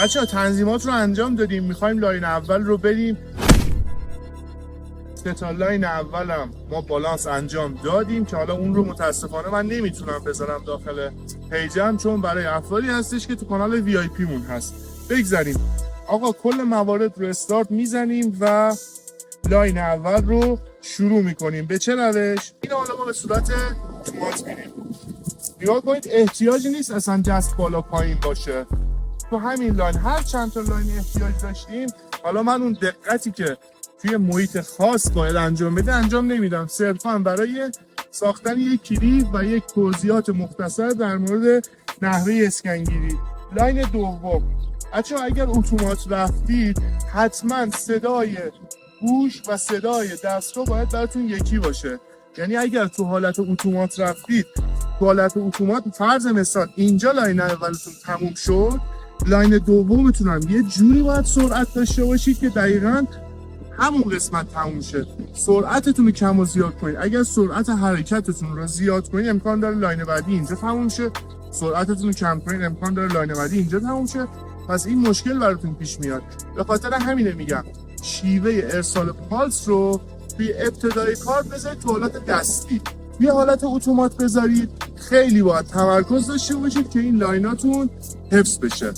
بچه‌ها تنظیمات رو انجام دادیم، میخوایم لاین اول رو بریم. تا لاین اولم ما بالانس انجام دادیم که حالا اون رو متاسفانه من نمیتونم بذارم داخل پیجم چون برای افرادی هستش که تو کانال وی آی پی مون هست. بگذاریم آقا کل موارد رو استارت میزنیم و لاین اول رو شروع میکنیم. به چه روش؟ این حالا ما به صورت اتومات میریم. نگاه کنید احتیاجی نیست اصلا جست بالا پایین باشه. تو همین لاین هر چند تا لاین احتیاج داشتیم، حالا من اون دقتی که توی محیط خاص باید انجام بده انجام نمیدم، صرفا برای ساختن یک کلیپ و یک توضیحات مختصر در مورد نحوه اسکنگیری. لاین دوم بچه‌ها اگر اتومات رفتید حتما صدای گوش و صدای دستگاه باید براتون یکی باشه. یعنی اگر تو حالت اتومات رفتید، تو حالت اتومات فرض مثال اینجا لاین اولتون تموم شد، لاین دومتون هم یه جوری باید سرعت داشته باشید که دقیقاً همون قسمت تموم شه. سرعتتون رو کم و زیاد کنید. اگر سرعت حرکتتون رو زیاد کنید امکان داره لاین بعدی اینجا تموم شه. سرعتتون رو کم کنید امکان داره لاین بعدی اینجا تموم شه. پس این مشکل براتون پیش میاد. به خاطر همینه میگم شیوه ارسال پالس رو توی ابتدای کار بذارید تو حالت دستی. توی حالت اتومات بذارید. خیلی باید تمرکز داشته باشید که این لایناتون حفظ بشه.